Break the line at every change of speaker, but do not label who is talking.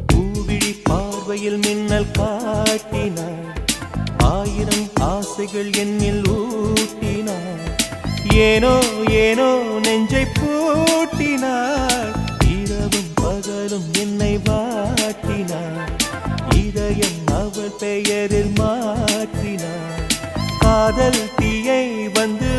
பூவிழி பார்வையில் மின்னல் காட்டினார், ஆயிரம் ஆசைகள் என்னில் ஊட்டினார். ஏனோ ஏனோ நெஞ்சை பூட்டினார், இரவும் பகலும் என்னை வாட்டினார். இதயம் அவள் பெயரில் மாற்றினார், காதல் தீயை வந்து